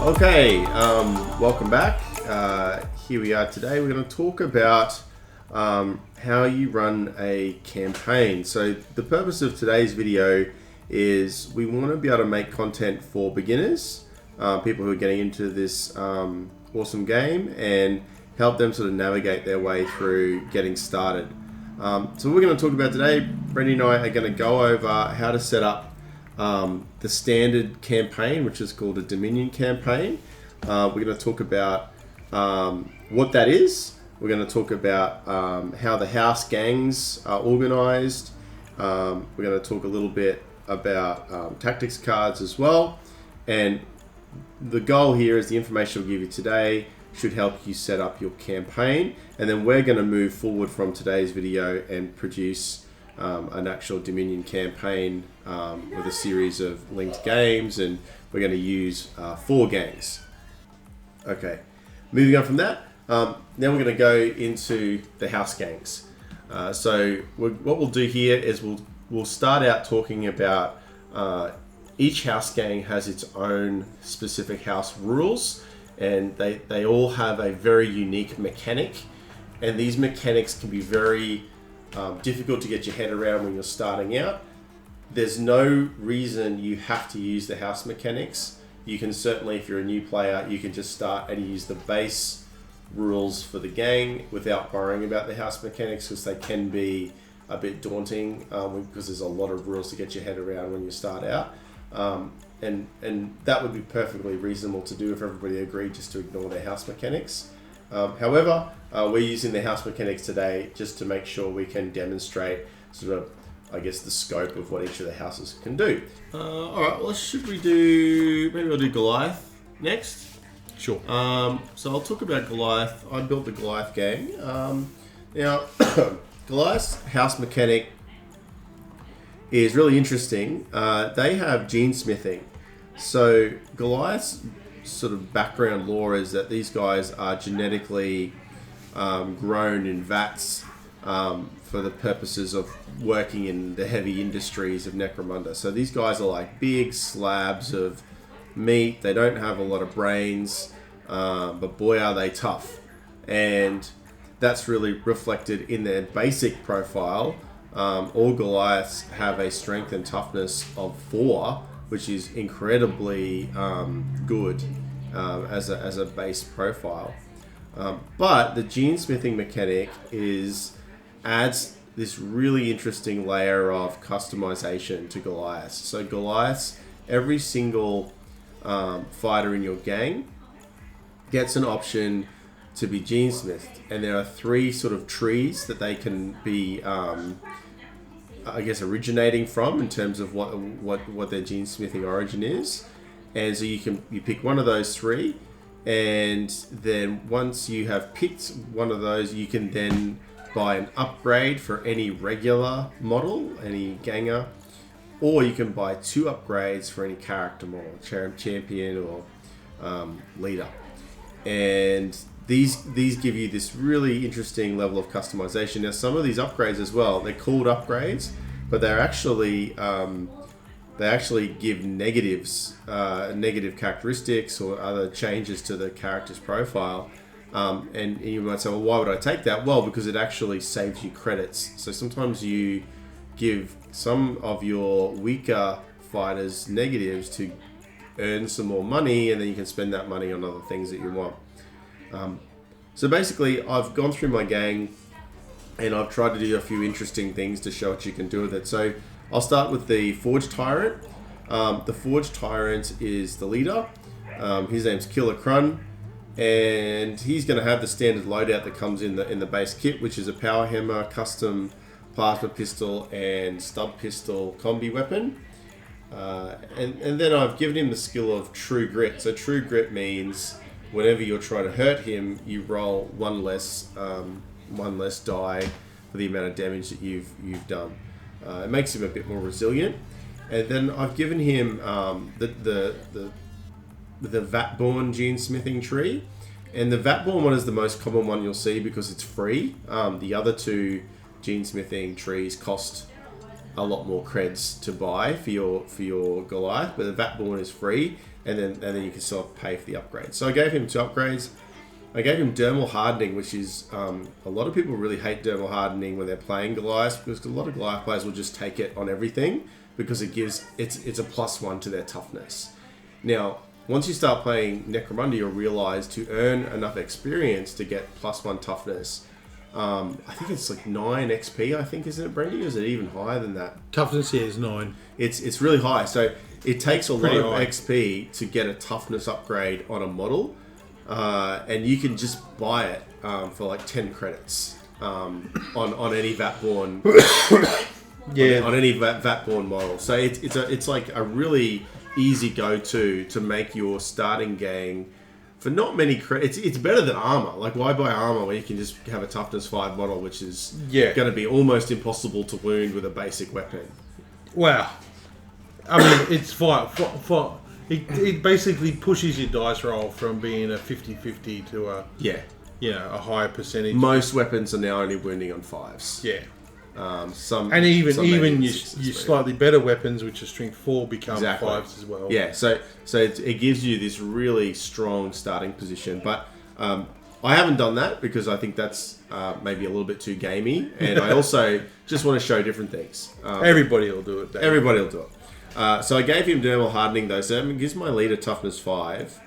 Okay, welcome back. Here we are today. We're going to talk about how you run a campaign. So the purpose of today's video is we want to be able to make content for beginners, people who are getting into this awesome game, and help them sort of navigate their way through getting started. So what we're going to talk about today, Brendan and I are going to go over how to set up the standard campaign, which is called a Dominion campaign. We're going to talk about what that is. We're going to talk about how the house gangs are organized. We're going to talk a little bit about tactics cards as well. And the goal here is the information we'll give you today should help you set up your campaign. And then we're going to move forward from today's video and produce an actual Dominion campaign with a series of linked games, and we're going to use 4 gangs. Okay, moving on from that, now we're going to go into the house gangs. So what we'll do here is we'll start out talking about each house gang has its own specific house rules, and they all have a very unique mechanic, and these mechanics can be very difficult to get your head around when you're starting out. There's no reason you have to use the house mechanics. You can certainly, if you're a new player, you can just start and use the base rules for the gang without worrying about the house mechanics, because they can be a bit daunting because there's a lot of rules to get your head around when you start out. And that would be perfectly reasonable to do if everybody agreed just to ignore their house mechanics. However, we're using the house mechanics today just to make sure we can demonstrate sort of, I guess, the scope of what each of the houses can do. All right, well, maybe I'll do Goliath next. Sure. So I'll talk about Goliath. I built the Goliath gang. Now, Goliath's house mechanic is really interesting. They have gene smithing. So Goliath's sort of background lore is that these guys are genetically grown in vats for the purposes of working in the heavy industries of Necromunda. So these guys are like big slabs of meat. They don't have a lot of brains, but boy are they tough. And that's really reflected in their basic profile. All Goliaths have a strength and toughness of 4, which is incredibly good as a base profile. But the gene smithing mechanic adds this really interesting layer of customization to Goliaths. So Goliaths, every single fighter in your gang gets an option to be gene smithed, and there are 3 sort of trees that they can be I guess originating from in terms of what their gene smithing origin is. And so you pick one of those 3, and then once you have picked one of those, you can then buy an upgrade for any regular model, any ganger, or you can buy 2 upgrades for any character model, champion or leader. And these give you this really interesting level of customization. Now, some of these upgrades as well, they're called upgrades, but they're actually they actually give negatives, negative characteristics or other changes to the character's profile. And you might say, well, why would I take that? Well, because it actually saves you credits. So sometimes you give some of your weaker fighters negatives to earn some more money, and then you can spend that money on other things that you want. So basically, I've gone through my gang and I've tried to do a few interesting things to show what you can do with it. So I'll start with the Forged Tyrant. The Forged Tyrant is the leader. His name's Killer Krun, and he's going to have the standard loadout that comes in the base kit, which is a power hammer, custom plasma pistol, and stub pistol combi weapon. And then I've given him the skill of True Grit. So True Grit means whenever you're trying to hurt him, you roll one less die for the amount of damage that you've done. It makes him a bit more resilient. And then I've given him the Vatborn gene smithing tree, and the Vatborn one is the most common one you'll see because it's free. The other 2 gene smithing trees cost a lot more creds to buy for your Goliath, but the Vatborn is free. and then you can still pay for the upgrades. So I gave him 2 upgrades. I gave him dermal hardening, which is a lot of people really hate dermal hardening when they're playing Goliath, because a lot of Goliath players will just take it on everything because it's a +1 to their toughness. Now, once you start playing Necromunda, you'll realize to earn enough experience to get +1 toughness. I think it's like 9 XP. I think, isn't it, Brendy? Or is it even higher than that? Toughness here is 9. It's really high. So it takes a lot of high. XP to get a toughness upgrade on a model. And you can just buy it for like 10 credits on any Vatborn on any Vatborn model. So it's like a really easy go-to to make your starting gang for not many credits. It's better than armor. Like, why buy armor when you can just have a toughness 5 model, which is going to be almost impossible to wound with a basic weapon. Wow. I mean, it's It basically pushes your dice roll from being a 50-50 to a higher percentage. Most weapons are now only wounding on 5s. Yeah. Some even your slightly better weapons, which are strength 4, become 5s as well. Yeah. So it gives you this really strong starting position, but I haven't done that because I think that's maybe a little bit too gamey, and I also just want to show different things. Everybody will do it. Dave. Everybody will do it. So I gave him dermal hardening though, so it gives my leader toughness 5.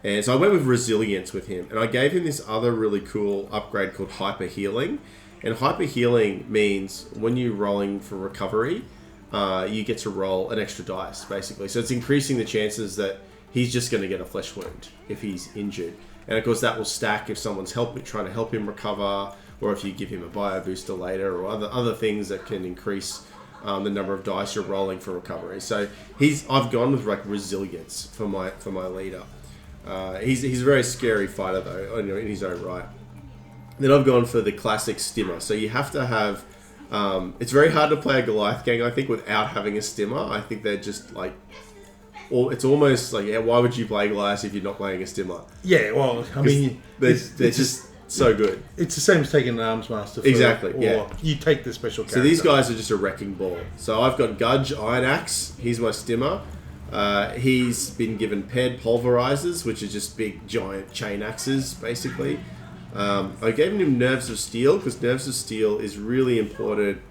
And so I went with resilience with him. And I gave him this other really cool upgrade called hyper healing. And hyper healing means when you're rolling for recovery, you get to roll an extra dice, basically. So it's increasing the chances that he's just going to get a flesh wound if he's injured. And of course that will stack if someone's trying to help him recover, or if you give him a bio booster later, or other things that can increase the number of dice you're rolling for recovery. So I've gone with like resilience for my leader. He's a very scary fighter though, in his own right. Then I've gone for the classic stimmer. So you have to have. It's very hard to play a Goliath gang, I think, without having a stimmer. I think they're just like. It's almost like, why would you play Goliath if you're not playing a stimmer? Yeah, well, I mean, they're just so good. It's the same as taking an arms master. Exactly. Or you take the special character. So these guys are just a wrecking ball. So I've got Gudge Iron Axe. He's my stimmer. He's been given paired pulverizers, which are just big giant chain axes, basically. I gave him Nerves of Steel because Nerves of Steel is really important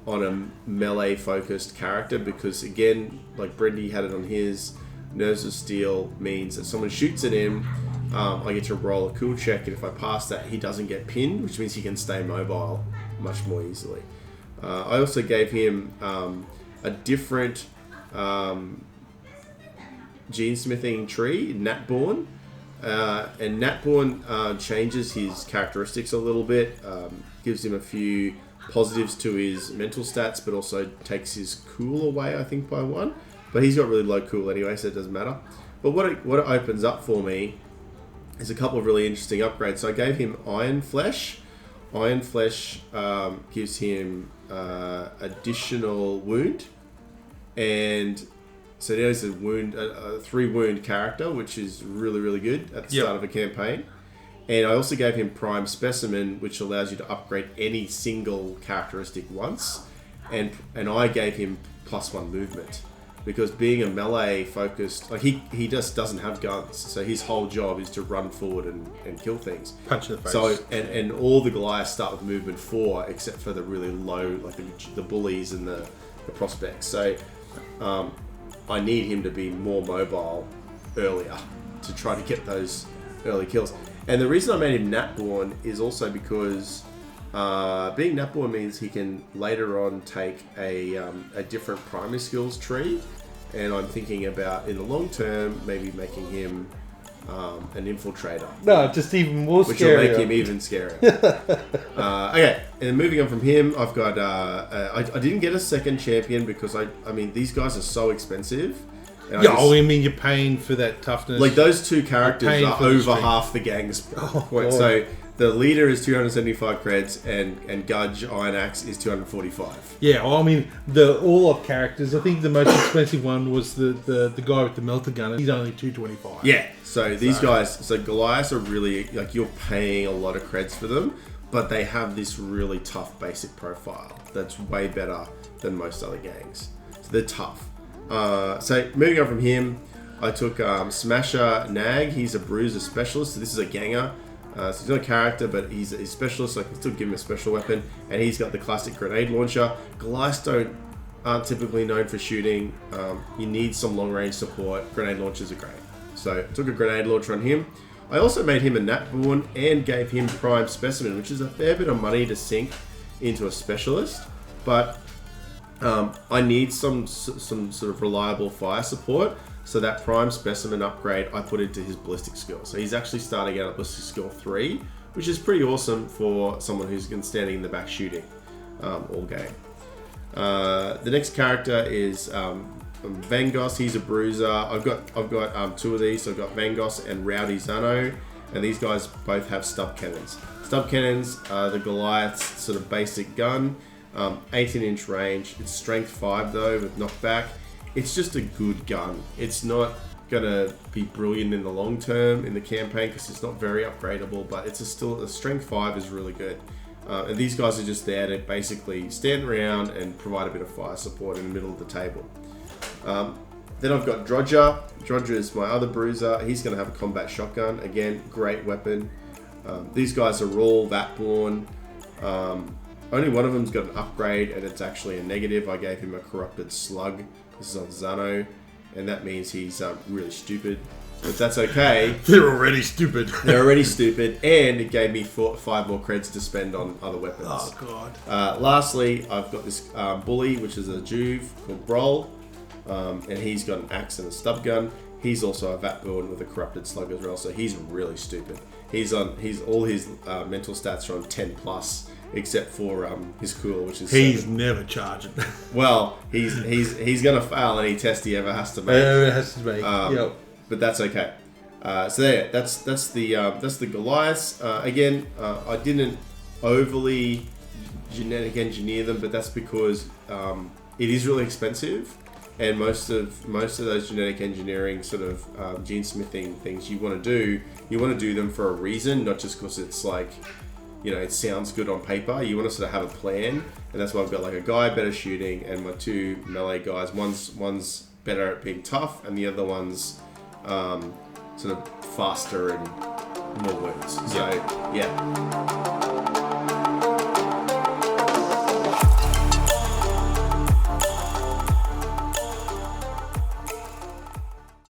on a melee focused character, because again, like Brendy had it on his, Nerves of Steel means that someone shoots at him, I get to roll a cool check, and if I pass that, he doesn't get pinned, which means he can stay mobile much more easily. I also gave him a different gene smithing tree, Natborn. And Natborn changes his characteristics a little bit, gives him a few positives to his mental stats, but also takes his cool away, I think, by 1. But he's got really low cool anyway, so it doesn't matter. But what it opens up for me is a couple of really interesting upgrades. So I gave him Iron Flesh. Iron Flesh gives him additional wound, and so now he's a 3 wound character, which is really, really good at the start of a campaign. And I also gave him Prime Specimen, which allows you to upgrade any single characteristic once. And I gave him +1 movement, because being a melee focused, like he just doesn't have guns, so his whole job is to run forward and kill things. Punch in the face. So and all the Goliaths start with movement 4, except for the really low, like the bullies and the prospects. So I need him to be more mobile earlier to try to get those early kills. And the reason I made him Natborn is also because being Natborn means he can later on take a different primary skills tree. And I'm thinking about, in the long term, maybe making him an infiltrator. No, just even more scary. Which will make him even scarier. Okay, and moving on from him, I've got... I didn't get a second champion because, I mean, these guys are so expensive. I mean, you're paying for that toughness. Like, those 2 characters are over half the gang's point. So, the leader is 275 creds, and Gudge Iron Axe is 245. Yeah, well, I mean, the all-up characters, I think the most expensive one was the guy with the melter gun. He's only 225. Yeah, so these guys... So, Goliaths are really... Like, you're paying a lot of creds for them, but they have this really tough basic profile that's way better than most other gangs. So, they're tough. So moving on from him, I took Smasher Nag. He's a bruiser specialist. So this is a ganger. So he's not a character, but he's a specialist. So I can still give him a special weapon. And he's got the classic grenade launcher. Goliaths aren't typically known for shooting. You need some long range support. Grenade launchers are great. So I took a grenade launcher on him. I also made him a Natborn and gave him Prime Specimen, which is a fair bit of money to sink into a specialist. But I need some sort of reliable fire support. So that Prime Specimen upgrade I put into his ballistic skill. So he's actually starting out at ballistic skill 3, which is pretty awesome for someone who's been standing in the back shooting all game. The next character is Vangos. He's a bruiser. I've got two of these. So I've got Vangos and Rowdy Zano, and these guys both have stub cannons. Stub cannons are the Goliath's sort of basic gun. 18-inch range. It's strength 5 though with knockback. It's just a good gun. It's not gonna be brilliant in the long term in the campaign because it's not very upgradable, but it's still a strength 5 is really good. And these guys are just there to basically stand around and provide a bit of fire support in the middle of the table. Then I've got Drodger. Drodger is my other bruiser. He's going to have a combat shotgun. Again, great weapon. These guys are all Vatborn. Only one of them's got an upgrade, and it's actually a negative. I gave him a corrupted slug. This is on Zano, and that means he's really stupid. But that's okay. They're already stupid. They're already stupid, and it gave me 5 more creds to spend on other weapons. Oh, God. Lastly, I've got this bully, which is a Juve called Brol, and he's got an axe and a stub gun. He's also a Vatborn with a corrupted slug as well, so he's really stupid. All his mental stats are on 10 plus, except for his cool, which is he's 7. never charging. Well, he's gonna fail any test he ever has to make. Yep. But that's okay. So there, that's the Goliaths. Again, I didn't overly genetic engineer them, but that's because it is really expensive, and most of those genetic engineering sort of gene smithing things you want to do them for a reason, not just because it's like, it sounds good on paper. You want to sort of have a plan, and that's why I've got like a guy better shooting, and my 2 melee guys. One's better at being tough, and the other one's sort of faster and more wounds. So yeah.